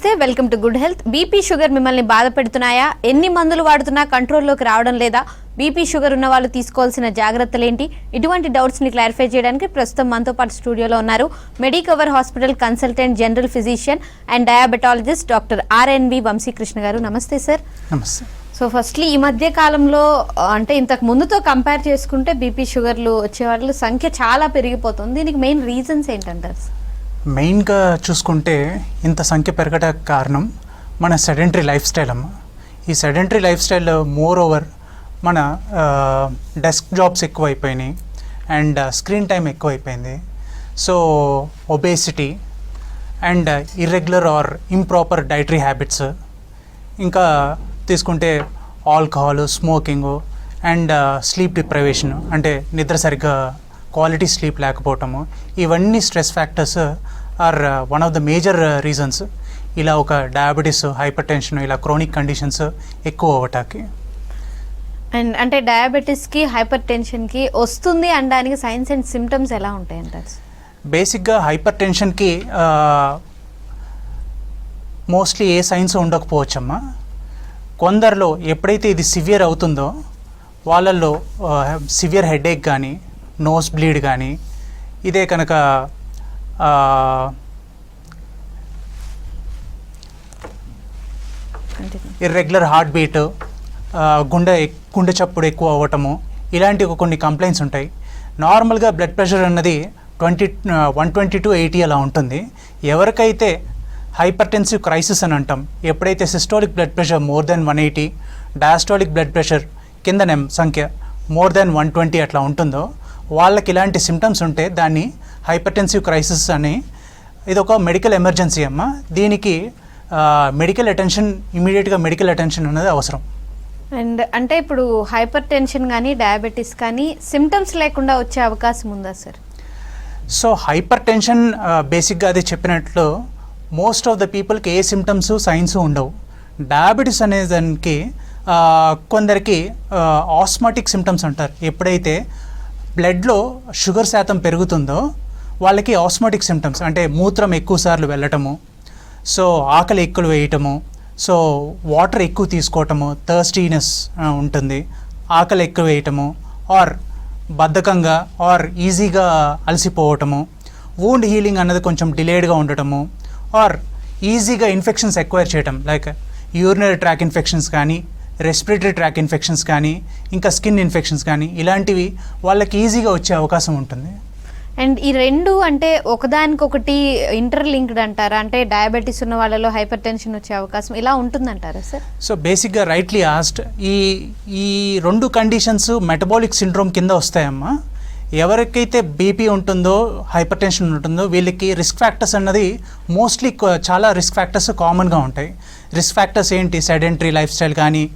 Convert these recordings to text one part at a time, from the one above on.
నమస్తే, welcome to good health. BP sugar మిమ్మల్ని బాధ పెడుతున్నాయా? ఎన్ని మందులు వాడుతున్నా కంట్రోల్లోకి రావడం లేదా? బీపీ షుగర్ ఉన్న వాళ్ళు తీసుకోవాల్సిన జాగ్రత్తలు ఏంటి? ఇటువంటి డౌట్స్ని క్లారిఫై చేయడానికి ప్రస్తుతం మనతో పాటు స్టూడియోలో ఉన్నారు Medicover hospital consultant general physician and diabetologist doctor R N V Vamsikrishna గారు. నమస్తే సార్. నమస్తే. సో ఫస్ట్లీ ఈ మధ్య కాలంలో అంటే ఇంతకు ముందుతో కంపేర్ చేసుకుంటే బీపీ షుగర్లు వచ్చే వాళ్ళ సంఖ్య చాలా పెరిగిపోతుంది. దీనికి మెయిన్ రీజన్స్ ఏంటంటారు? మెయిన్గా చూసుకుంటే ఇంత సంఖ్య పెరగడానికి కారణం మన సెడెంటరీ లైఫ్ స్టైల్ అమ్మ. ఈ sedentary lifestyle moreover మన డెస్క్ జాబ్స్ ఎక్కువైపోయినాయి అండ్ స్క్రీన్ టైం ఎక్కువైపోయింది. So obesity and irregular or improper dietary habits, ఇంకా తీసుకుంటే alcohol, smoking and sleep deprivation, అంటే నిద్ర సరిగ్గా క్వాలిటీ స్లీప్ లేకపోవటము, ఇవన్నీ stress factors are one of the major reasons ఇలా ఒక డయాబెటీస్, హైపర్ టెన్షన్, ఇలా క్రోనిక్ కండిషన్స్ ఎక్కువ అవ్వటానికి. అండ్ అంటే డయాబెటీస్కి, హైపర్ టెన్షన్కి వస్తుంది అనడానికి సైన్స్ అండ్ సిమ్టమ్స్ ఎలా ఉంటాయి అంటారు? బేసిక్గా హైపర్ టెన్షన్కి మోస్ట్లీ ఏ సైన్స్ ఉండకపోవచ్చమ్మా. కొందరిలో ఎప్పుడైతే ఇది సివియర్ అవుతుందో వాళ్ళల్లో సివియర్ హెడేక్ కానీ, నోస్ బ్లీడ్ కానీ, ఇదే కనుక ఇర్రెగ్యులర్ హార్ట్ బీట్, గుండె చప్పుడు ఎక్కువ అవ్వటము, ఇలాంటి కొన్ని కంప్లైంట్స్ ఉంటాయి. నార్మల్గా బ్లడ్ ప్రెషర్ అన్నది 120 to 80 అలా ఉంటుంది. ఎవరికైతే హైపర్టెన్సివ్ క్రైసిస్ అని అంటాం, ఎప్పుడైతే systolic blood pressure more than 180, diastolic blood pressure కింద సంఖ్య మోర్ దెన్ 120 అట్లా ఉంటుందో వాళ్ళకి ఇలాంటి సిమ్టమ్స్ ఉంటే దాన్ని హైపర్టెన్సివ్ క్రైసిస్ అని, ఇది ఒక మెడికల్ ఎమర్జెన్సీ అమ్మ. దీనికి మెడికల్ అటెన్షన్, ఇమీడియట్గా మెడికల్ అటెన్షన్ అనేది అవసరం. అండ్ అంటే ఇప్పుడు హైపర్ టెన్షన్ కానీ, డయాబెటీస్ కానీ సిమ్టమ్స్ లేకుండా వచ్చే అవకాశం ఉందా సార్? సో హైపర్ టెన్షన్ బేసిక్గా అది చెప్పినట్లు మోస్ట్ ఆఫ్ ద పీపుల్కి ఏ సిమ్టమ్స్, సైన్స్ ఉండవు. డయాబెటీస్ అనే దానికి కొందరికి ఆస్మాటిక్ సిమ్టమ్స్ అంటారు. ఎప్పుడైతే బ్లడ్లో షుగర్ శాతం పెరుగుతుందో వాళ్ళకి ఆస్మాటిక్ సిమ్టమ్స్, అంటే మూత్రం ఎక్కువసార్లు వెళ్ళటము, సో ఆకలి ఎక్కువ వేయటము, సో వాటర్ ఎక్కువ తీసుకోవటము, థర్స్టీనెస్ ఉంటుంది, ఆకలి ఎక్కువ వేయటము, ఆర్ బద్ధకంగా ఆర్ ఈజీగా అలసిపోవటము, వూండ్ హీలింగ్ అన్నది కొంచెం డిలేడ్గా ఉండటము, ఆర్ ఈజీగా ఇన్ఫెక్షన్స్ ఎక్వైర్ చేయటం, లైక్ యూరినరీ ట్రాక్ ఇన్ఫెక్షన్స్ కానీ, రెస్పిరేటరీ ట్రాక్ ఇన్ఫెక్షన్స్ కానీ, ఇంకా స్కిన్ ఇన్ఫెక్షన్స్ కానీ, ఇలాంటివి వాళ్ళకి ఈజీగా వచ్చే అవకాశం ఉంటుంది. అండ్ ఈ రెండు అంటే ఒకదానికొకటి ఇంటర్లింక్డ్ అంటారా? అంటే డయాబెటీస్ ఉన్న వాళ్ళలో హైపర్ టెన్షన్ వచ్చే అవకాశం ఇలా ఉంటుందంటారా సార్? సో బేసిక్గా రైట్లీ ఆస్డ్, ఈ రెండు కండిషన్స్ మెటబాలిక్ సిండ్రోమ్ కింద వస్తాయమ్మా. ఎవరికైతే బీపీ ఉంటుందో, హైపర్ టెన్షన్ ఉంటుందో వీళ్ళకి రిస్క్ ఫ్యాక్టర్స్ అన్నది మోస్ట్లీ చాలా రిస్క్ ఫ్యాక్టర్స్ కామన్గా ఉంటాయి. రిస్క్ ఫ్యాక్టర్స్ ఏంటి? సెడెంటరీ లైఫ్ స్టైల్ కానీ,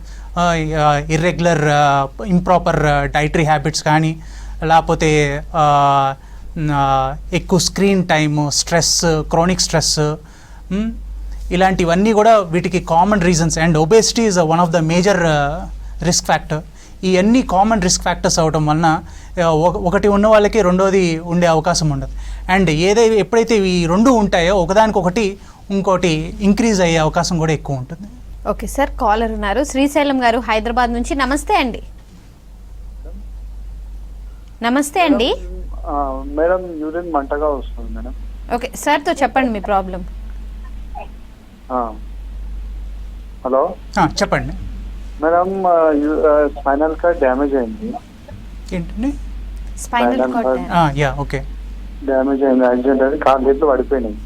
ఇర్రెగ్యులర్ ఇంప్రాపర్ డైటరీ హ్యాబిట్స్ కానీ, లేకపోతే ఎక్కువ screen time, stress, chronic stress, ఇలాంటివన్నీ కూడా వీటికి common reasons. And obesity is one of the major risk factor. ఇవన్నీ కామన్ రిస్క్ ఫ్యాక్టర్స్ అవడం వలన ఒకటి ఉన్న వాళ్ళకి రెండోది ఉండే అవకాశం ఉండదు. అండ్ ఎప్పుడైతే ఈ రెండు ఉంటాయో ఒకదానికొకటి ఇంకోటి ఇంక్రీజ్ అయ్యే అవకాశం కూడా ఎక్కువ ఉంటుంది. ఓకే సార్, కాలర్ ఉన్నారు శ్రీశైలం గారు హైదరాబాద్ నుంచి. నమస్తే అండి. నమస్తే అండి మేడం. యూరిన్ మంటగా వస్తుంది మేడం. ఓకే సార్తో చెప్పండి మీ ప్రాబ్లం. హలో చెప్పండి మేడం. స్పైనల్ కార్డ్ డ్యామేజ్ అయింది. ఏంటండి? స్పైనల్ కార్డ్ ఓకే, డ్యామేజ్ అయింది. యాక్సిడెంట్ అయింది, కాళ్ళు చేతులు పడిపోయినాయి.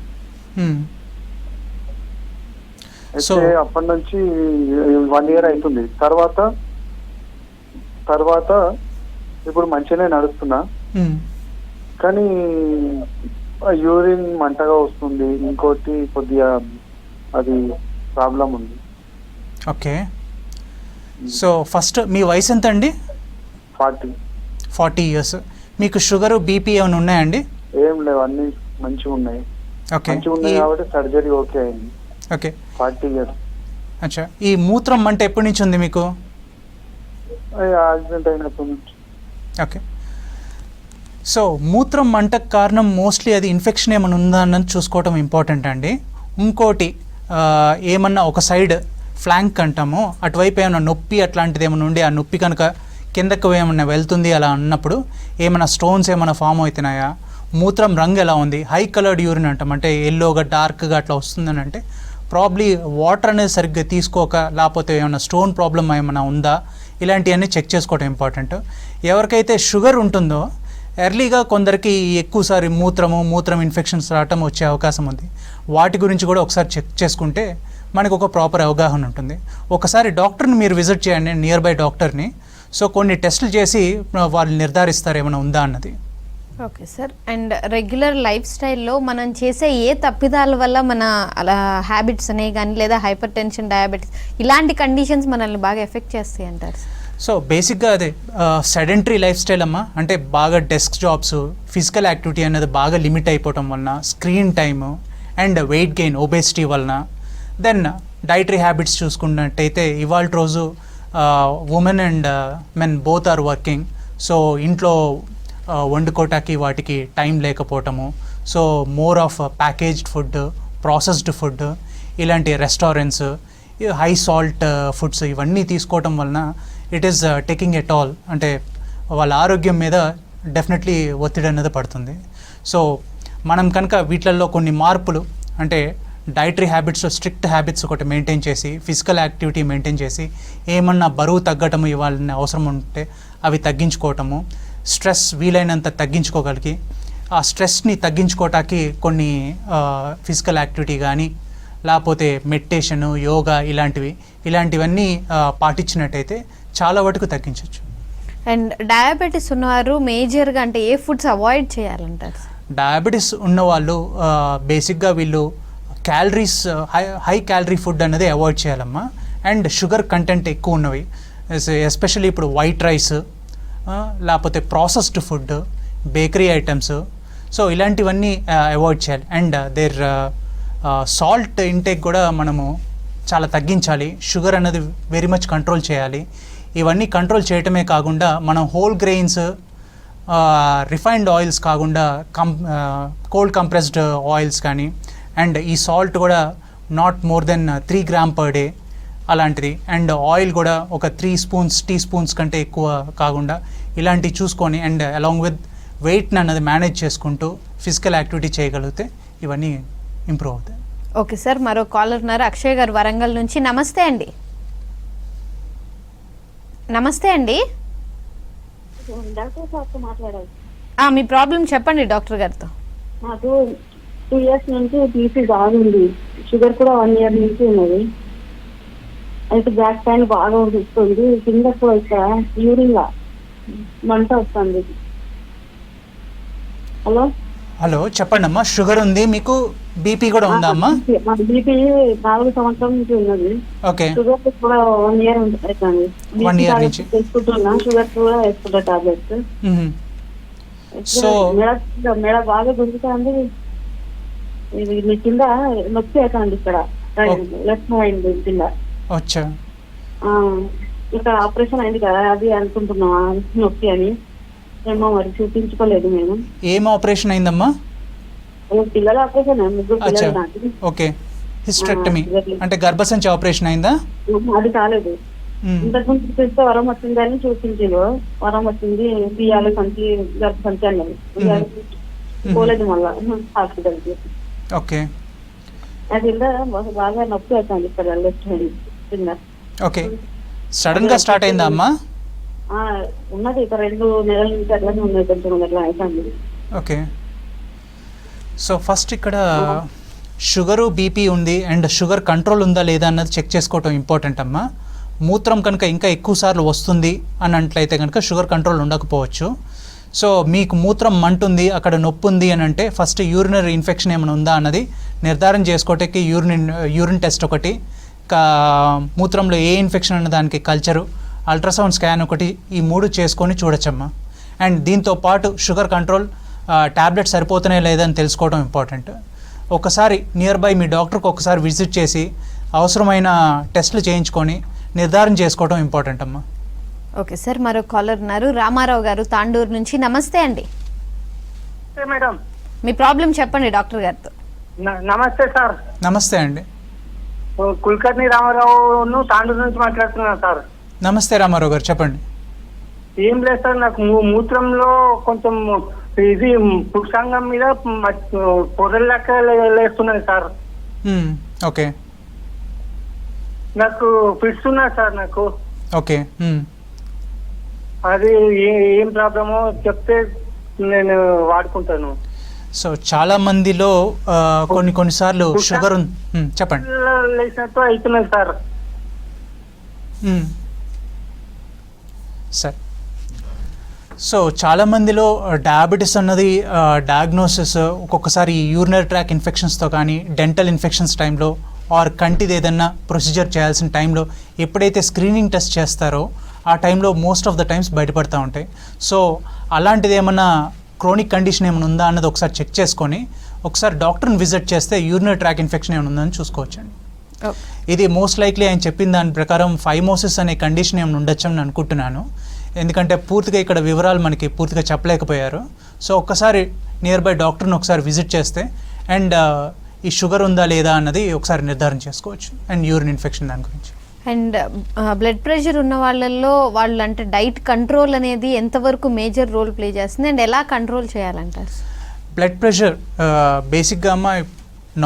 అయితే అప్పటి నుంచి 1 year అవుతుంది. తర్వాత ఇప్పుడు మంచిగానే నడుస్తున్నా, కానీ యూరిన్ మంటగా వస్తుంది. ఇంకోటి కొద్దిగా అది ప్రాబ్లం ఉంది. ఓకే. సో ఫస్ట్ మీ వయసు ఎంత అండి? 40 years. మీకు షుగర్, బీపీ ఏమైనా ఉన్నాయండి? ఏం లేవు, అన్ని మంచిగా ఉన్నాయి. ఓకే, మంచిగా ఉన్నాయి కాబట్టి సర్జరీ ఓకే అయింది. ఓకే. 40 years. అచ్చా, ఈ మూత్రం మంట ఎప్పటి నుంచి ఉంది మీకు? యాక్సిడెంట్ అయినప్పటి నుంచి. ఓకే. సో మూత్రం మంటకు కారణం మోస్ట్లీ అది ఇన్ఫెక్షన్ ఏమైనా ఉందా అన్నది చూసుకోవటం ఇంపార్టెంట్ అండి. ఇంకోటి ఏమన్నా ఒక సైడ్ ఫ్లాంక్ అంటామో అటువైపు ఏమైనా నొప్పి అట్లాంటిది ఏమైనా ఉండి ఆ నొప్పి కనుక కిందకు ఏమన్నా వెళ్తుంది అలా అన్నప్పుడు ఏమైనా స్టోన్స్ ఏమైనా ఫామ్ అవుతున్నాయా, మూత్రం రంగు ఎలా ఉంది, హై కలర్డ్ యూరిన్ అంటాం అంటే ఎల్లోగా డార్క్గా అట్లా వస్తుందని అంటే ప్రాబ్లీ వాటర్ అనేది సరిగ్గా తీసుకోక లేకపోతే ఏమైనా స్టోన్ ప్రాబ్లం ఏమైనా ఉందా, ఇలాంటివన్నీ చెక్ చేసుకోవడం ఇంపార్టెంట్. ఎవరికైతే షుగర్ ఉంటుందో ఎర్లీగా కొందరికి ఎక్కువసారి మూత్రం ఇన్ఫెక్షన్స్ రావటం వచ్చే అవకాశం ఉంది. వాటి గురించి కూడా ఒకసారి చెక్ చేసుకుంటే మనకు ఒక ప్రాపర్ అవగాహన ఉంటుంది. ఒకసారి డాక్టర్ని మీరు విజిట్ చేయండి, నియర్ బై డాక్టర్ని. సో కొన్ని టెస్టులు చేసి వాళ్ళు నిర్ధారిస్తారు ఏమైనా ఉందా అన్నది. Okay sir. And regular life స్టైల్లో మనం చేసే ఏ తప్పిదాల వల్ల మన అలా హ్యాబిట్స్ అనేవి కానీ లేదా హైపర్ టెన్షన్, డయాబెటీస్ ఇలాంటి కండిషన్స్ మనల్ని బాగా ఎఫెక్ట్ చేస్తాయి అంటారు? సో బేసిక్గా అదే సెడెంటరీ లైఫ్ స్టైల్ అమ్మా, అంటే బాగా డెస్క్ జాబ్స్, ఫిజికల్ యాక్టివిటీ అనేది బాగా లిమిట్ అయిపోవటం వలన, screen time and weight gain, obesity వలన, దెన్ డైటరీ హ్యాబిట్స్ చూసుకున్నట్టయితే ఇవాళ రోజు women and men both are working. So ఇంట్లో వండుకోవటానికి వాటికి టైం లేకపోవటము, so more of packaged food, processed food, ఇలాంటి రెస్టారెంట్స్, హై సాల్ట్ ఫుడ్స్ ఇవన్నీ తీసుకోవటం వలన it is taking at all, అంటే వాళ్ళ ఆరోగ్యం మీద డెఫినెట్లీ ఒత్తిడి అనేది పడుతుంది. సో మనం కనుక వీటిల్లో కొన్ని మార్పులు, అంటే డైటరీ హ్యాబిట్స్, స్ట్రిక్ట్ హ్యాబిట్స్ ఒకటి మెయింటైన్ చేసి, ఫిజికల్ యాక్టివిటీ మెయింటైన్ చేసి, ఏమన్నా బరువు తగ్గటము ఇవ్వాలని అవసరం ఉంటే అవి తగ్గించుకోవటము, స్ట్రెస్ వీలైనంత తగ్గించుకోగలిగి ఆ స్ట్రెస్ని తగ్గించుకోవటానికి కొన్ని ఫిజికల్ యాక్టివిటీ కానీ లేకపోతే మెడిటేషను, యోగా ఇలాంటివన్నీ పాటించినట్టయితే చాలా వరకు తగ్గించవచ్చు. అండ్ డయాబెటీస్ ఉన్నవారు మేజర్గా అంటే ఏ ఫుడ్స్ అవాయిడ్ చేయాలంటారు? డయాబెటీస్ ఉన్నవాళ్ళు బేసిక్గా వీళ్ళు క్యాలరీస్, హై క్యాలరీ ఫుడ్ అనేది అవాయిడ్ చేయాలమ్మా. అండ్ షుగర్ కంటెంట్ ఎక్కువ ఉన్నవి, ఎస్పెషల్లీ ఇప్పుడు వైట్ రైస్, లేకపోతే processed food, bakery items, so ఇలాంటివన్నీ అవాయిడ్ చేయాలి. అండ్ దేర్ సాల్ట్ ఇంటేక్ కూడా మనము చాలా తగ్గించాలి. షుగర్ అనేది వెరీ మచ్ కంట్రోల్ చేయాలి. ఇవన్నీ కంట్రోల్ చేయటమే కాకుండా మనం హోల్ గ్రెయిన్స్, రిఫైన్డ్ ఆయిల్స్ కాకుండా కోల్డ్ కంప్రెస్డ్ ఆయిల్స్ కానీ, అండ్ ఈ సాల్ట్ కూడా not more than 3 grams per day అలాంటిది. అండ్ ఆయిల్ కూడా ఒక 3 టీ స్పూన్స్ కంటే ఎక్కువ కాకుండా ఇలాంటివి చూసుకొని, అండ్ అలాంగ్ విత్ వెయిట్ని అన్నది మేనేజ్ చేసుకుంటూ ఫిజికల్ యాక్టివిటీ చేయగలిగితే ఇవన్నీ ఇంప్రూవ్ అవుతాయి. ఓకే సార్, మరో కాలర్ ఉన్నారు, అక్షయ్ గారు వరంగల్ నుంచి. నమస్తే అండి. నమస్తే అండి. డాక్టర్ సార్తో మాట్లాడాలి. మీ ప్రాబ్లం చెప్పండి డాక్టర్ గారితో. నాకు 2 years నుంచి బీపీ బాగుంది, షుగర్ కూడా 1 year నుంచి ఉన్నది. అయితే బ్యాక్ పెయిన్ బాగా వస్తుంది, కింద ఇక్కడ యూరిన్ లా మంట వస్తుంది. హలో చెప్పండి అమ్మా, షుగర్ ఉంది మీకు, బీపీ కూడా ఉందా అమ్మా? బీపీ 4 సంవత్సరాల నుంచి ఉన్నది. ఓకే. షుగర్ కూడా 1 year అవుతుంది. 1 year నుంచి వేసుకుంటున్నా, షుగర్ కూడా వేసుకుంటా టాబ్లెట్స్. సో మెడ బాగా గుంజుతుంది, ఇది కింద నొప్పి అవుతుంది, ఇక్కడ లెఫ్ట్ హ్యాండ్ కింద. అచ్చా. ఇక్కడ ఆపరేషన్ అయింది కదా, అది అనుకుంటున్నాం నొప్పి అని. ఏమో మరి చూపించుకోలేదు మేము. ఏం ఆపరేషన్ అయిందమ్మా? పిల్లల ఆపరేషన్, 3 పిల్లలు నాకు. ఓకే. హిస్టరెక్టమీ అంటే గర్భసంచి ఆపరేషన్ అయిందా? అది కాలేదు. ఇంతకు ముందు చూస్తే వరం వచ్చిందని చూపించారు, వరం వచ్చింది, బియ్యాలు సంచి, గర్భసంచి అన్నది. పోలేదు మళ్ళా హాస్పిటల్కి. ఓకే. అది బాగా నొప్పి అవుతుంది ఇక్కడ లెఫ్ట్ హ్యాండ్ కింద. ఓకే. సడన్ గా స్టార్ట్ అయిందా అమ్మా? ఉన్నది ఇక 2 నెలల నుంచి అట్లానే ఉన్నది, కొంచెం అట్లా అవుతుంది. ఓకే. సో ఫస్ట్ ఇక్కడ షుగరు, బీపీ ఉంది అండ్ షుగర్ కంట్రోల్ ఉందా లేదా అన్నది చెక్ చేసుకోవటం ఇంపార్టెంట్ అమ్మా. మూత్రం కనుక ఇంకా ఎక్కువ సార్లు వస్తుంది అన్నట్లయితే కనుక షుగర్ కంట్రోల్ ఉండకపోవచ్చు. సో మీకు మూత్రం మంటుంది, అక్కడ నొప్పి ఉంది అని అంటే ఫస్ట్ యూరినరీ ఇన్ఫెక్షన్ ఏమైనా ఉందా అన్నది నిర్ధారణ చేసుకోవటానికి యూరిన్ టెస్ట్ ఒకటి, మూత్రంలో ఏ ఇన్ఫెక్షన్ అన్న దానికి కల్చరు, అల్ట్రాసౌండ్ స్కాన్ ఒకటి, ఈ 3 చేసుకొని చూడొచ్చమ్మా. అండ్ దీంతో పాటు షుగర్ కంట్రోల్ ట్యాబ్లెట్ సరిపోతున్నాయి లేదని తెలుసుకోవడం ఇంపార్టెంట్. ఒకసారి నియర్ బై మీ డాక్టర్కి ఒకసారి విజిట్ చేసి అవసరమైన టెస్టులు చేయించుకొని నిర్ధారణ చేసుకోవడం ఇంపార్టెంట్ అమ్మా. ఓకే సార్, మరో కాలర్ ఉన్నారు, రామారావు గారు తాండూరు నుంచి. నమస్తే అండి. మేడం, మీ ప్రాబ్లం చెప్పండి డాక్టర్ గారితో. నమస్తే సార్. నమస్తే అండి. కుల్కర్ణి రామారావును తాండూరు నుంచి మాట్లాడుతున్నాను సార్. నమస్తే రామారావు గారు, చెప్పండి. ఏం లేదు సార్, నాకు మూత్రంలో కొంచెం ఇది పురుషాంగం మీద పొదలు లెక్క లేస్తున్నాయి సార్. ఓకే, నాకు ఫిట్స్ ఉన్నాయి సార్. నాకు ఓకే, అది ఏం ప్రాబ్లమో చెప్తే నేను వాడుకుంటాను. సో చాలా మందిలో కొన్నిసార్లు షుగర్ చెప్పండి. లేచినట్టు అవుతున్నాయి సార్. సరే, సో చాలామందిలో డయాబెటీస్ అన్నది డయాగ్నోసిస్ ఒక్కొక్కసారి యూరినరీ ట్రాక్ ఇన్ఫెక్షన్స్తో కానీ, డెంటల్ ఇన్ఫెక్షన్స్ టైంలో, ఆర్ కంటిది ఏదన్నా ప్రొసీజర్ చేయాల్సిన టైంలో ఎప్పుడైతే స్క్రీనింగ్ టెస్ట్ చేస్తారో ఆ టైంలో మోస్ట్ ఆఫ్ ద టైమ్స్ బయటపడుతూ ఉంటాయి. సో అలాంటిది ఏమన్నా క్రోనిక్ కండిషన్ ఏమైనా ఉందా అన్నది ఒకసారి చెక్ చేసుకొని ఒకసారి డాక్టర్ని విజిట్ చేస్తే యూరినరీ ట్రాక్ ఇన్ఫెక్షన్ ఏమైనా ఉందని చూసుకోవచ్చండి. ఇది మోస్ట్ లైక్లీ ఆయన చెప్పిన దాని ప్రకారం ఫైమోసిస్ అనే కండిషన్ ఏమైనా ఉండొచ్చని నేను అనుకుంటున్నాను. ఎందుకంటే పూర్తిగా ఇక్కడ వివరాలు మనకి పూర్తిగా చెప్పలేకపోయారు. సో ఒక్కసారి నియర్ బై డాక్టర్ని ఒకసారి విజిట్ చేస్తే అండ్ ఈ షుగర్ ఉందా లేదా అన్నది ఒకసారి నిర్ధారణ చేసుకోవచ్చు. అండ్ యూరిన్ ఇన్ఫెక్షన్ దాని గురించి. అండ్ బ్లడ్ ప్రెషర్ ఉన్న వాళ్ళల్లో వాళ్ళు అంటే డైట్ కంట్రోల్ అనేది ఎంతవరకు మేజర్ రోల్ ప్లే చేస్తుంది అండ్ ఎలా కంట్రోల్ చేయాలంటారు? బ్లడ్ ప్రెషర్ బేసిక్గా అమ్మ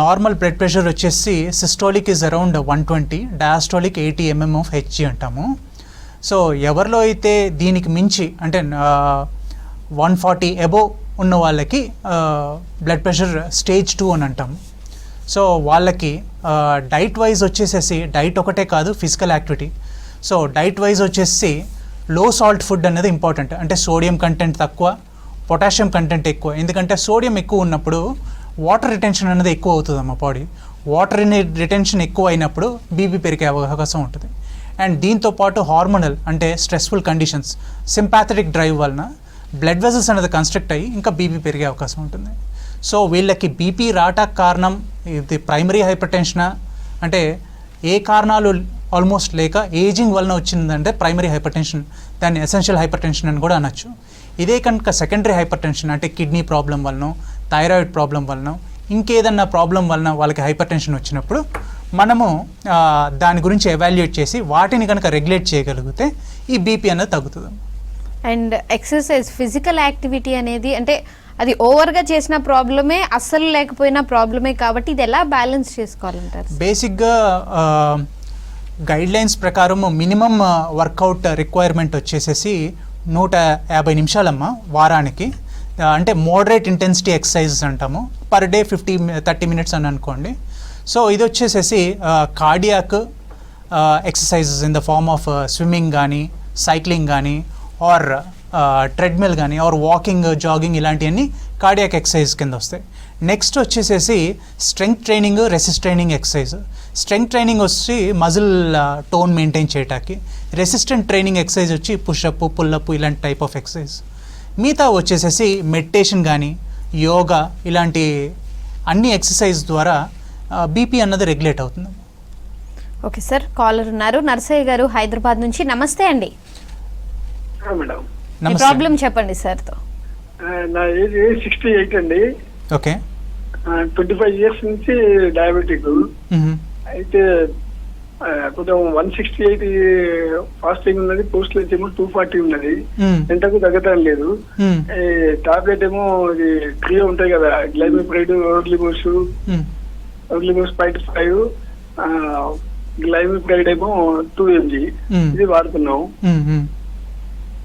నార్మల్ బ్లడ్ ప్రెషర్ వచ్చేసి systolic is around 120, diastolic 80 mm of Hg అంటాము. సో ఎవరిలో అయితే దీనికి మించి అంటే 140 అబోవ్ ఉన్న వాళ్ళకి బ్లడ్ ప్రెషర్ స్టేజ్ 2 అని అంటాము. సో వాళ్ళకి డైట్ వైజ్ వచ్చేసేసి డైట్ ఒకటే కాదు, physical activity. So diet wise వచ్చేసి లో సాల్ట్ ఫుడ్ అనేది ఇంపార్టెంట్. అంటే సోడియం కంటెంట్ తక్కువ, పొటాషియం కంటెంట్ ఎక్కువ. ఎందుకంటే సోడియం ఎక్కువ ఉన్నప్పుడు వాటర్ రిటెన్షన్ అనేది ఎక్కువ అవుతుంది అమ్మ బాడీ. వాటర్ రిటెన్షన్ ఎక్కువ అయినప్పుడు బీపీ పెరిగే అవకాశం ఉంటుంది. అండ్ దీంతోపాటు హార్మోనల్ అంటే స్ట్రెస్ఫుల్ కండిషన్స్, సింపాథెటిక్ డ్రైవ్ వలన బ్లడ్ వెజల్స్ అనేది కన్స్ట్రక్ట్ అయ్యి ఇంకా బీపీ పెరిగే అవకాశం ఉంటుంది. సో వీళ్ళకి బీపీ రావటానికి కారణం ఇది ప్రైమరీ హైపర్ టెన్షనా అంటే ఏ కారణాలు ఆల్మోస్ట్ లేక ఏజింగ్ వలన వచ్చిందంటే ప్రైమరీ హైపర్ టెన్షన్, దాన్ని ఎసెన్షియల్ హైపర్ టెన్షన్ అని కూడా అనొచ్చు. ఇదే కనుక సెకండరీ హైపర్ టెన్షన్ అంటే కిడ్నీ ప్రాబ్లం వలన, థైరాయిడ్ ప్రాబ్లం వలన, ఇంకేదన్నా ప్రాబ్లం వలన వాళ్ళకి హైపర్ టెన్షన్ వచ్చినప్పుడు మనము దాని గురించి ఎవాల్యుయేట్ చేసి వాటిని కనుక రెగ్యులేట్ చేయగలిగితే ఈ బీపీ అనేది తగ్గుతుంది. అండ్ ఎక్సర్సైజ్, ఫిజికల్ యాక్టివిటీ అనేది అంటే అది ఓవర్గా చేసిన ప్రాబ్లమే, అస్సలు లేకపోయినా ప్రాబ్లమే. కాబట్టి ఇది ఎలా బ్యాలెన్స్ చేసుకోవాలంటారు? బేసిక్గా గైడ్లైన్స్ ప్రకారం మినిమం వర్కౌట్ రిక్వైర్మెంట్ వచ్చేసేసి 150 నిమిషాలమ్మ వారానికి. అంటే మోడరేట్ ఇంటెన్సిటీ ఎక్సర్సైజెస్ అంటాము. పర్ డే 30 minutes అని అనుకోండి. సో ఇది వచ్చేసేసి cardiac exercises in the form of swimming కానీ, సైక్లింగ్ కానీ, ఆర్ ట్రెడ్మిల్ కానీ, ఆర్ వాకింగ్, జాగింగ్ ఇలాంటివన్నీ కార్డియాక్ ఎక్సర్సైజ్ కింద వస్తాయి. నెక్స్ట్ వచ్చేసేసి strength training, resist training exercise. Strength training వచ్చి మజిల్ టోన్ మెయింటైన్ చేయడానికి, రెసిస్టెంట్ ట్రైనింగ్ ఎక్సర్సైజ్ వచ్చి పుషప్, పుల్లప్ ఇలాంటి టైప్ ఆఫ్ ఎక్సర్సైజ్. మిగతా వచ్చేసేసి మెడిటేషన్ కానీ, యోగా ఇలాంటి అన్ని ఎక్సర్సైజ్ ద్వారా బీపీ అన్నది రెగ్యులేట్ అవుతుంది. ఓకే సార్, కాలర్ ఉన్నారు నర్సయ్య గారు హైదరాబాద్ నుంచి. నమస్తే అండి. మేడం, ప్రాబ్లం చెప్పండి సార్తో. నా ఏజ్ 68 అండి. ఓకే, 25 years నుంచి డయాబెటిక్. అయితే కొంచెం 168 ఫాస్టింగ్ ఉన్నది, పోస్ట్ నుంచి ఏమో 240 ఉన్నది. ఎంతకు తగ్గటం లేదు. టాబ్లెట్ ఏమో ఇది క్రియో ఉంటాయి కదా, గ్లైమిప్రైడ్, ఓర్లిబోస్ 0.5, గ్లైమిప్రైడ్ ఏమో 2 mg ఇది వాడుతున్నాం.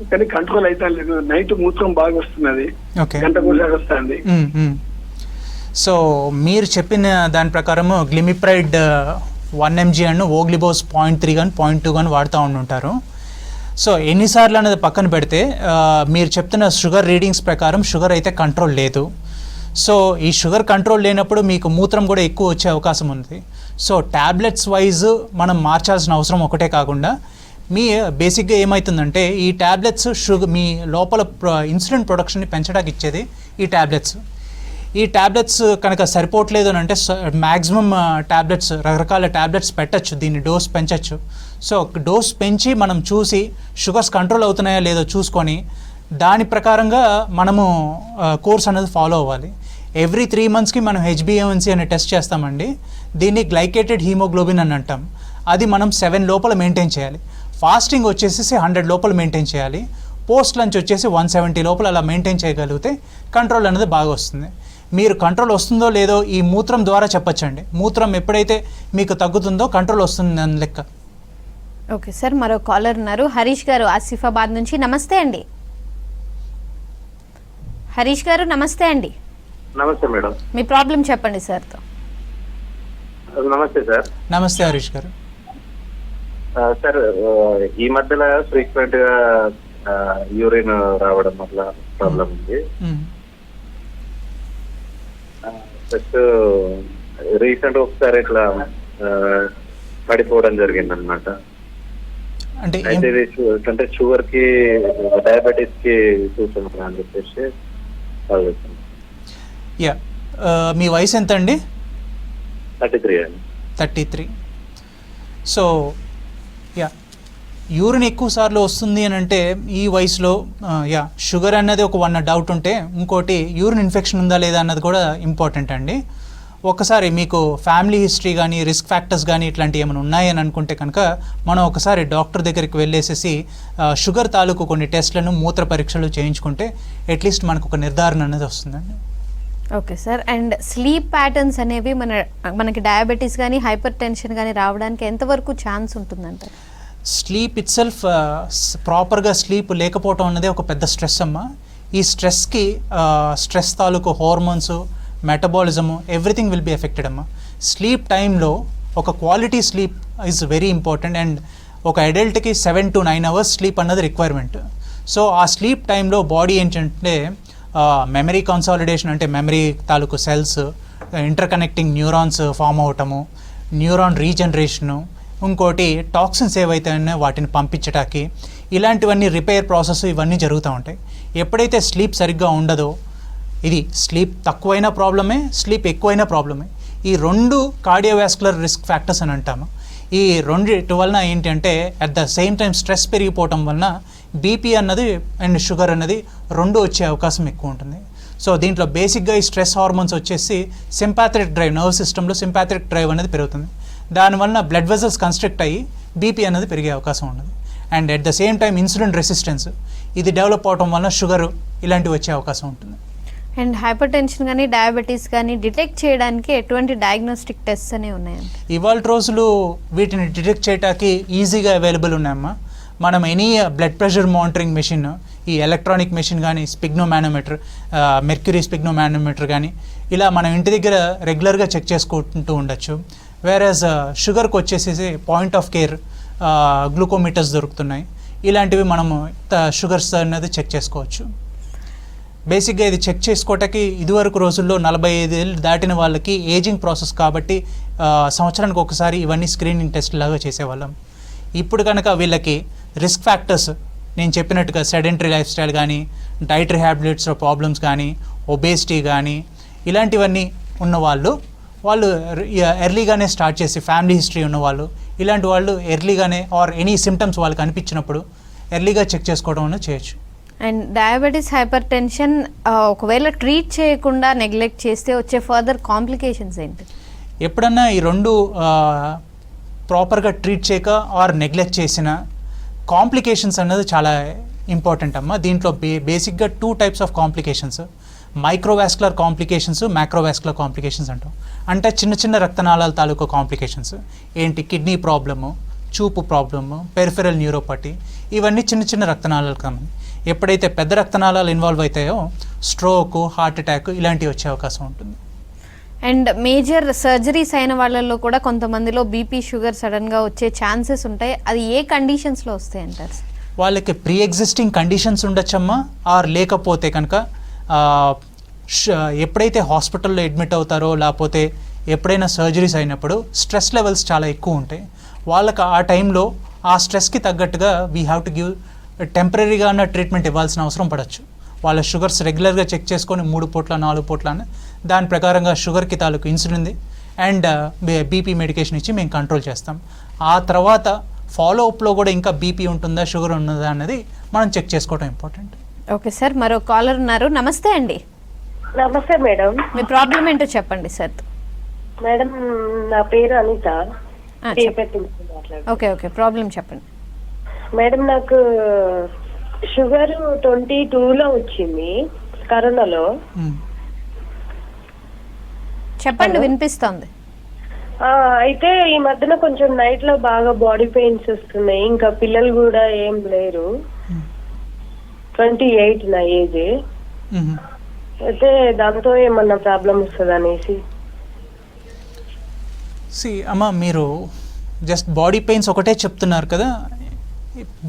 కానీ కంట్రోల్ అయితే లేదు. నైట్ మూత్రం బాగా వస్తున్నది, గంట కూడా వస్తుంది. సో మీరు చెప్పిన దాని ప్రకారం గ్లిమిప్రైడ్ 1 mg అండ్ ఓగ్లిబోస్ 0.3 కానీ 0.2 కానీ వాడుతూ ఉంటుంటారు. సో ఎన్నిసార్లు అనేది పక్కన పెడితే మీరు చెప్తున్న షుగర్ రీడింగ్స్ ప్రకారం షుగర్ అయితే కంట్రోల్ లేదు. సో ఈ షుగర్ కంట్రోల్ లేనప్పుడు మీకు మూత్రం కూడా ఎక్కువ వచ్చే అవకాశం ఉంది. సో ట్యాబ్లెట్స్ వైజ్ మనం మార్చాల్సిన అవసరం ఒకటే కాకుండా మీ బేసిక్గా ఏమవుతుందంటే ఈ ట్యాబ్లెట్స్ షుగర్ మీ లోపల ఇన్సులిన్ ప్రొడక్షన్ని పెంచడానికి ఇచ్చేది ఈ ట్యాబ్లెట్స్. ఈ ట్యాబ్లెట్స్ కనుక సరిపోవట్లేదు అని అంటే మ్యాక్సిమం ట్యాబ్లెట్స్, రకరకాల ట్యాబ్లెట్స్ పెట్టచ్చు, దీన్ని డోస్ పెంచచ్చు. సో డోస్ పెంచి మనం చూసి షుగర్స్ కంట్రోల్ అవుతున్నాయా లేదో చూసుకొని దాని ప్రకారంగా మనము కోర్స్ అనేది ఫాలో అవ్వాలి. ఎవ్రీ 3 monthsకి మనం HbA1c అనే టెస్ట్ చేస్తామండి. దీన్ని గ్లైకేటెడ్ హీమోగ్లోబిన్ అని అంటాం. అది మనం 7 లోపల మెయింటైన్ చేయాలి. ఫాస్టింగ్ వచ్చేసి 100 లోపల మెయింటైన్ చేయాలి. పోస్ట్ లంచ్ వచ్చేసి 170 లోపల అలా మెయింటైన్ చేయగలిగితే కంట్రోల్ అనేది బాగా వస్తుంది. మీరు కంట్రోల్ వస్తుందో లేదో ఈ మూత్రం ద్వారా చెప్పచ్చండి. మూత్రం ఎప్పుడైతే మీకు తగ్గుతుందో కంట్రోల్ వస్తుంది అని లెక్క. ఓకే సార్, మరో కాలర్ ఉన్నారు. హరీష్ గారు ఆసిఫాబాద్ నుంచి. నమస్తే అండి హరీష్ గారు. నమస్తే అండి. నమస్తే మేడం. మీ ప్రాబ్లం చెప్పండి సార్తో. నమస్తే సార్. నమస్తే హరీష్ గారు. సార్ ఈ మధ్యలో ఫ్రీక్వెంట్ గా యూరిన్ రావడం వల్ల ప్రాబ్లం ఉంది. ఫస్ట్ రీసెంట్ ఒకసారి ఇట్లా పడిపోవడం జరిగింది అనమాట. అంటే షుగర్ కి డయాబెటీస్ కి చూసాను అని చెప్పేసి. యా, మీ వయసు ఎంత అండి? 33 అండి. 33. సో యా, యూరిన్ ఎక్కువ సార్లు వస్తుంది అని అంటే ఈ వయసులో యా షుగర్ అన్నది ఒక 1 డౌట్ ఉంటే, ఇంకోటి యూరిన్ ఇన్ఫెక్షన్ ఉందా లేదా అన్నది కూడా ఇంపార్టెంట్ అండి. ఒకసారి మీకు ఫ్యామిలీ హిస్టరీ కానీ రిస్క్ ఫ్యాక్టర్స్ కానీ ఇట్లాంటివి ఏమైనా ఉన్నాయని అనుకుంటే కనుక మనం ఒకసారి డాక్టర్ దగ్గరికి వెళ్ళేసేసి షుగర్ తాలూకు కొన్ని టెస్ట్లను మూత్ర పరీక్షలు చేయించుకుంటే అట్లీస్ట్ మనకు ఒక నిర్ధారణ అనేది వస్తుందండి. Okay sir, and sleep patterns అనేవి మనకి డయాబెటీస్ కానీ హైపర్ టెన్షన్ కానీ రావడానికి ఎంతవరకు ఛాన్స్ ఉంటుందంట? స్లీప్ ఇట్ సెల్ఫ్ ప్రాపర్గా స్లీప్ లేకపోవటం అన్నది ఒక పెద్ద స్ట్రెస్ అమ్మ. ఈ స్ట్రెస్ తాలూకు hormones, metabolism, everything will be affected అమ్మ. స్లీప్ టైంలో ఒక quality sleep is very important. And ఒక అడల్ట్కి 7 to 9 hours స్లీప్ అన్నది రిక్వైర్మెంట్. సో ఆ స్లీప్ టైంలో బాడీ ఏంటంటే మెమరీ కన్సాలిడేషన్, అంటే మెమరీ తాలూకు cells, inter connecting neurons form అవటము, న్యూరాన్ రీజనరేషను, ఇంకోటి టాక్సిన్స్ ఏవైతే ఉన్నాయో వాటిని పంపించటానికి, ఇలాంటివన్నీ రిపేర్ ప్రాసెస్ ఇవన్నీ జరుగుతూ ఉంటాయి. ఎప్పుడైతే స్లీప్ సరిగ్గా ఉండదో, ఇది స్లీప్ తక్కువైనా ప్రాబ్లమే, స్లీప్ ఎక్కువైనా ప్రాబ్లమే. ఈ 2 కార్డియోవాస్కులర్ రిస్క్ ఫ్యాక్టర్స్ అని అంటాము. ఈ రెండిటి వలన ఏంటంటే at the same time stress పెరిగిపోవటం వలన బీపీ అన్నది అండ్ షుగర్ అన్నది 2 వచ్చే అవకాశం ఎక్కువ ఉంటుంది. సో దీంట్లో బేసిక్గా ఈ స్ట్రెస్ హార్మోన్స్ వచ్చేసి సింపాథెటిక్ డ్రైవ్, నర్వ్ సిస్టంలో సింపాథెటిక్ డ్రైవ్ అనేది పెరుగుతుంది. దానివల్ల బ్లడ్ వెజల్స్ కన్స్ట్రిక్ట్ అయ్యి బీపీ అనేది పెరిగే అవకాశం ఉన్నది. And at the same time insulin resistance ఇది డెవలప్ అవటం వలన షుగర్ ఇలాంటివి వచ్చే అవకాశం ఉంటుంది. అండ్ హైపర్ టెన్షన్ కానీ డయాబెటీస్ కానీ డిటెక్ట్ చేయడానికి ఎటువంటి డయాగ్నోస్టిక్ టెస్ట్స్ అనేవి ఉన్నాయండి? ఇవాళ రోజులు వీటిని డిటెక్ట్ చేయడానికి ఈజీగా అవైలబుల్ ఉన్నాయమ్మా. మనం any blood pressure monitoring machine, ఈ ఎలక్ట్రానిక్ మెషిన్ కానీ, స్పిగ్నోమానోమీటర్, మెర్క్యూరీ స్పిగ్నోమానోమీటర్ కానీ ఇలా మనం ఇంటి దగ్గర రెగ్యులర్గా చెక్ చేసుకుంటూ ఉండొచ్చు. వేరేజ్ షుగర్కి వచ్చేసి పాయింట్ ఆఫ్ కేర్ గ్లూకోమీటర్స్ దొరుకుతున్నాయి. ఇలాంటివి మనము షుగర్స్ అనేది చెక్ చేసుకోవచ్చు. బేసిక్గా ఇది చెక్ చేసుకోవటానికి ఇదివరకు రోజుల్లో 45 ఏళ్ళు దాటిన వాళ్ళకి ఏజింగ్ ప్రాసెస్ కాబట్టి సంవత్సరానికి ఒకసారి ఇవన్నీ స్క్రీనింగ్ టెస్ట్ లాగా చేసేవాళ్ళం. ఇప్పుడు కనుక వీళ్ళకి రిస్క్ ఫ్యాక్టర్స్ నేను చెప్పినట్టుగా సెడెంటరీ లైఫ్ స్టైల్ కానీ, డైటరీ హ్యాబిట్స్లో ప్రాబ్లమ్స్ కానీ, ఒబేసిటీ కానీ ఇలాంటివన్నీ ఉన్నవాళ్ళు ఎర్లీగానే స్టార్ట్ చేసి, ఫ్యామిలీ హిస్టరీ ఉన్నవాళ్ళు ఇలాంటి వాళ్ళు ఎర్లీగానే ఆర్ ఎనీ సిమ్టమ్స్ వాళ్ళకి అనిపించినప్పుడు ఎర్లీగా చెక్ చేసుకోవడం అనేది చేయొచ్చు. అండ్ డయాబెటీస్ హైపర్ టెన్షన్ ఒకవేళ ట్రీట్ చేయకుండా నెగ్లెక్ట్ చేస్తే వచ్చే ఫర్దర్ కాంప్లికేషన్స్ ఏంటి? ఎప్పుడన్నా ఈ 2 ప్రాపర్గా ట్రీట్ చేయక ఆర్ నెగ్లెక్ట్ చేసిన కాంప్లికేషన్స్ అన్నది చాలా ఇంపార్టెంట్ అమ్మ. దీంట్లో బేసిక్గా 2 types of complications, microvascular complications, macrovascular complications అంటాం. అంటే చిన్న రక్తనాళాల తాలూకు కాంప్లికేషన్స్ ఏంటి, కిడ్నీ ప్రాబ్లము, చూపు ప్రాబ్లము, పెరిఫెరల్ న్యూరోపతి, ఇవన్నీ చిన్న రక్తనాళాలు కావాలి. ఎప్పుడైతే పెద్ద రక్తనాళాలు ఇన్వాల్వ్ అవుతాయో స్ట్రోక్, హార్ట్ అటాక్ ఇలాంటివి వచ్చే అవకాశం ఉంటుంది. అండ్ మేజర్ సర్జరీస్ అయిన వాళ్ళల్లో కూడా కొంతమందిలో బీపీ షుగర్ సడన్గా వచ్చే ఛాన్సెస్ ఉంటాయి. అది ఏ కండిషన్స్లో వస్తాయి అంటారు? వాళ్ళకి ప్రీ ఎగ్జిస్టింగ్ కండిషన్స్ ఉండొచ్చమ్మా, ఆర్ లేకపోతే కనుక ఎప్పుడైతే హాస్పిటల్లో అడ్మిట్ అవుతారో లేకపోతే ఎప్పుడైనా సర్జరీస్ అయినప్పుడు స్ట్రెస్ లెవెల్స్ చాలా ఎక్కువ ఉంటాయి. వాళ్ళకి ఆ టైంలో ఆ స్ట్రెస్కి తగ్గట్టుగా వీ హ్యావ్ టు గివ్ టెంపరీగా ఉన్న ట్రీట్మెంట్ ఇవ్వాల్సిన అవసరం పడవచ్చు. వాళ్ళ షుగర్స్ రెగ్యులర్గా చెక్ చేసుకొని 3 పూట్ల 4 పూట్ల దాని ప్రకారంగా షుగర్కి తాలూకు ఇన్సులిన్ది అండ్ బీపీ మెడికేషన్ ఇచ్చి మేము కంట్రోల్ చేస్తాం. ఆ తర్వాత ఫాలోఅప్లో కూడా ఇంకా బీపీ ఉంటుందా, షుగర్ ఉన్నదా అన్నది మనం చెక్ చేసుకోవడం ఇంపార్టెంట్. ఓకే సార్, మరో కాలర్ ఉన్నారు. నమస్తే అండి. నమస్తే మేడం. మీ ప్రాబ్లం ఏంటో చెప్పండి సార్. మేడం నా పేరు అనిత. చెప్పండి. ఓకే ఓకే, ప్రాబ్లం చెప్పండి. మేడం నాకు షుగర్ 22లో వచ్చింది కరోనాలో. చెప్పండి, వినిపిస్తోంది. అయితే ఈ మధ్యన కొంచెం నైట్ లో బాగా బాడీ పెయిన్స్ వస్తున్నాయి. ఇంకా పిల్లలు కూడా ఏం లేరు. 28 నా ఏజ్. అయితే దాంతో ఏమన్నా ప్రాబ్లం వస్తుంది అనేసి. అమ్మ, మీరు జస్ట్ బాడీ పెయిన్స్ ఒకటే చెప్తున్నారు కదా.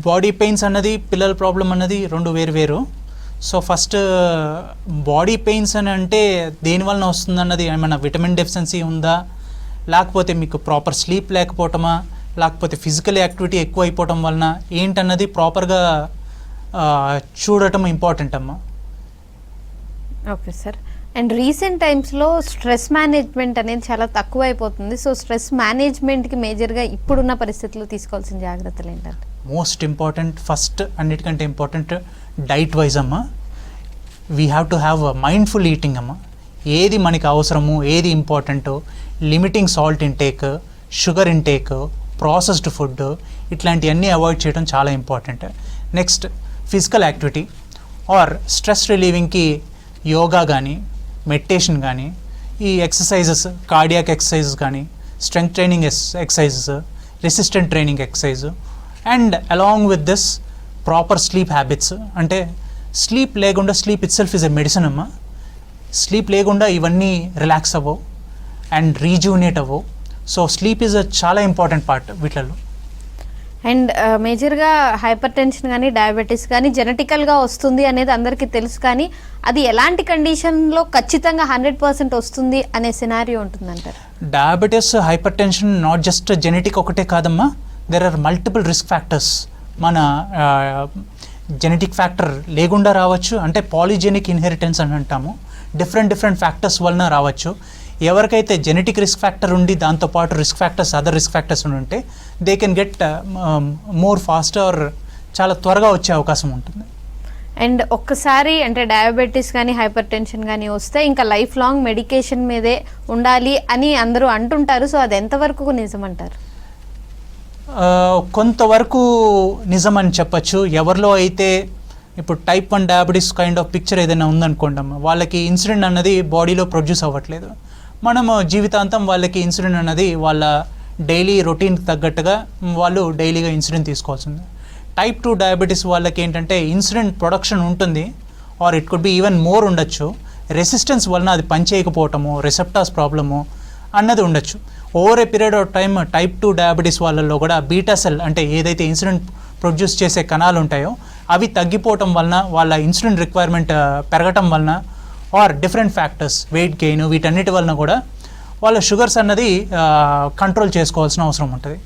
బాడీ పెయిన్స్ అన్నది పిల్లల ప్రాబ్లం అన్నది రెండు వేరు. సో ఫస్ట్ బాడీ పెయిన్స్ అని అంటే దేనివలన వస్తుంది అన్నది ఏమైనా విటమిన్ డెఫిషియన్సీ ఉందా, లేకపోతే మీకు ప్రాపర్ స్లీప్ లేకపోవటమా, లేకపోతే ఫిజికల్ యాక్టివిటీ ఎక్కువ అయిపోవటం వలన ఏంటన్నది ప్రాపర్గా చూడటం ఇంపార్టెంట్ అమ్మా. Okay sir. అండ్ రీసెంట్ టైమ్స్లో స్ట్రెస్ మేనేజ్మెంట్ అనేది చాలా తక్కువ అయిపోతుంది. సో స్ట్రెస్ మేనేజ్మెంట్కి మేజర్గా ఇప్పుడున్న పరిస్థితుల్లో తీసుకోవాల్సిన జాగ్రత్తలు ఏంటంటే? మోస్ట్ ఇంపార్టెంట్, ఫస్ట్ అన్నిటికంటే ఇంపార్టెంట్ డైట్ వైజ్ అమ్మా. We have to have mindful eating అమ్మా. ఏది మనకి అవసరము, ఏది ఇంపార్టెంటో, limiting salt intake, sugar intake, processed food, ఇట్లాంటివన్నీ అవాయిడ్ చేయడం చాలా important. Next physical activity or stress రిలీవింగ్కి యోగా కానీ, మెడిటేషన్ కానీ, ఈ ఎక్సర్సైజెస్, కార్డియాక్ ఎక్సర్సైజెస్ కానీ, strength training exercises, resistant training exercise, and along with this proper sleep habits. అంటే sleep లేకుండా, sleep it self is a medicine అమ్మా. స్లీప్ లేకుండా ఇవన్నీ రిలాక్స్ అవ్వవు అండ్ రీజూనేట్ అవ్వవు. సో స్లీప్ ఈజ్ చాలా ఇంపార్టెంట్ పార్ట్ వీటిల్లో. అండ్ మేజర్గా హైపర్ టెన్షన్ కానీ, డయాబెటీస్ కానీ జెనెటికల్గా వస్తుంది అనేది అందరికీ తెలుసు. కానీ అది ఎలాంటి కండిషన్లో ఖచ్చితంగా 100% వస్తుంది అనే సినారియో ఉంటుందంటారు? Diabetes, hypertension not just genetic ఒకటే కాదమ్మా. There are multiple risk factors. మన జెనెటిక్ ఫ్యాక్టర్ లేకుండా రావచ్చు, అంటే పాలిజెనిక్ ఇన్హెరిటెన్స్ అని అంటాము. డిఫరెంట్ ఫ్యాక్టర్స్ వలన రావచ్చు. ఎవరికైతే జెనెటిక్ రిస్క్ ఫ్యాక్టర్ ఉండి దాంతోపాటు risk factors, other risk factors ఉంటే they can get more fast or చాలా త్వరగా వచ్చే అవకాశం ఉంటుంది. అండ్ ఒక్కసారి అంటే డయాబెటీస్ కానీ, హైపర్ టెన్షన్ కానీ వస్తే ఇంకా లైఫ్ లాంగ్ మెడికేషన్ మీదే ఉండాలి అని అందరూ అంటుంటారు. సో అది ఎంతవరకు నిజమంటారు? కొంతవరకు నిజమని చెప్పచ్చు. ఎవరిలో అయితే ఇప్పుడు type 1 diabetes kind of picture ఏదైనా ఉందనుకోండమ్మా, వాళ్ళకి ఇన్సులిన్ అన్నది బాడీలో ప్రొడ్యూస్ అవ్వట్లేదు. మనము జీవితాంతం వాళ్ళకి ఇన్సులిన్ అన్నది వాళ్ళ డైలీ రొటీన్కి తగ్గట్టుగా వాళ్ళు డైలీగా ఇన్సులిన్ తీసుకోవాల్సింది. టైప్ 2 డయాబెటీస్ వాళ్ళకి ఏంటంటే ఇన్సులిన్ ప్రొడక్షన్ ఉంటుంది, or it could be even more ఉండొచ్చు. రెసిస్టెన్స్ వలన అది పనిచేయకపోవటము, రిసెప్టార్స్ ప్రాబ్లము అన్నది ఉండొచ్చు. Over a period of time type 2 diabetes వాళ్ళల్లో కూడా బీటా సెల్, అంటే ఏదైతే ఇన్సులిన్ ప్రొడ్యూస్ చేసే కణాలు ఉంటాయో అవి తగ్గిపోవటం వలన, వాళ్ళ ఇన్సులిన్ రిక్వైర్మెంట్ పెరగటం వలన, or different factors, weight gain, వీటన్నిటి వలన కూడా వాళ్ళ షుగర్స్ అన్నది కంట్రోల్ చేసుకోవాల్సిన అవసరం ఉంటుంది.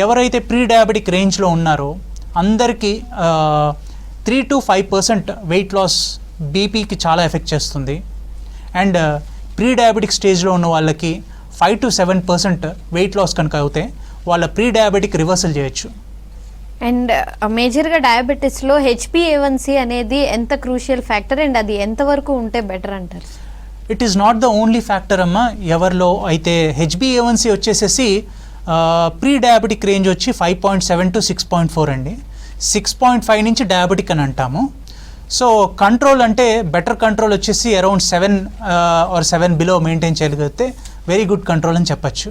ఎవరైతే ప్రీ డయాబెటిక్ రేంజ్లో ఉన్నారో అందరికీ 3 to 5% వెయిట్ లాస్ బీపీకి చాలా ఎఫెక్ట్ చేస్తుంది. అండ్ ప్రీ డయాబెటిక్ స్టేజ్లో ఉన్న వాళ్ళకి 5 to 7% వెయిట్ లాస్ కనుక అవుతే వాళ్ళ ప్రీ డయాబెటిక్ రివర్సల్ చేయొచ్చు. అండ్ మేజర్గా డయాబెటీస్లో HbA1c అనేది ఎంత క్రూషియల్ ఫ్యాక్టర్ అండ్ అది ఎంతవరకు ఉంటే బెటర్ అంటారు? It is not the only factor అమ్మా. ఎవరిలో అయితే HbA1c వచ్చేసేసి ప్రీ డయాబెటిక్ రేంజ్ వచ్చి 5.7 to 6.4 అండి. 6.5 నుంచి డయాబెటిక్ అని అంటాము. సో కంట్రోల్ అంటే బెటర్ కంట్రోల్ వచ్చేసి అరౌండ్ 7 or 7 బిలో మెయింటైన్ చేయగలిగితే వెరీ గుడ్ కంట్రోల్ అని చెప్పచ్చు.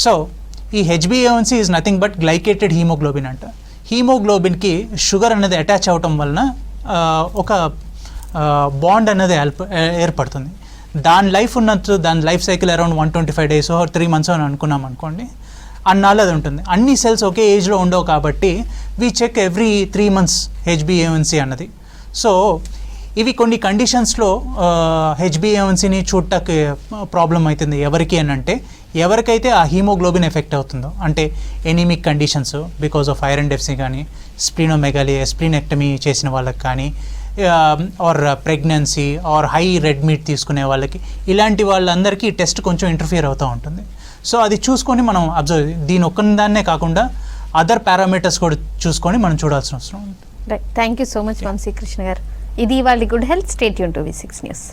సో ఈ HbA1c is nothing but glycated haemoglobin అంట. హీమోగ్లోబిన్కి షుగర్ అనేది అటాచ్ అవ్వటం వలన ఒక బాండ్ అనేది ఏర్పడుతుంది. దాని లైఫ్ ఉన్నట్టు, దాని life cycle around 125 days or 3 months అని అనుకున్నాం అనుకోండి, అన్నాళ్ళు అది ఉంటుంది. అన్ని సెల్స్ ఒకే ఏజ్లో ఉండవు కాబట్టి we check every 3 months HbA1c అన్నది. సో ఇవి కొన్ని కండిషన్స్లో HbA1cని చూడటానికి ప్రాబ్లం అవుతుంది. ఎవరికి అని అంటే ఎవరికైతే ఆ హీమోగ్లోబిన్ ఎఫెక్ట్ అవుతుందో, అంటే anaemic conditions because of iron deficiency కానీ, స్ప్లీనోమెగాలి, స్ప్లీనెక్టమీ చేసిన వాళ్ళకి కానీ, or pregnancy or high red meat తీసుకునే వాళ్ళకి, ఇలాంటి వాళ్ళందరికీ టెస్ట్ కొంచెం ఇంటర్ఫియర్ అవుతూ ఉంటుంది. సో అది చూసుకొని మనం అబ్జర్వ్, దీని ఒక్కదాన్నే కాకుండా అదర్ పారామీటర్స్ కూడా చూసుకొని మనం చూడాల్సిన అవసరం ఉంటుంది. Thank you so much Vamshi Krishna garu. ఇది వాళ్ళ good health. Stay tuned to V6 news.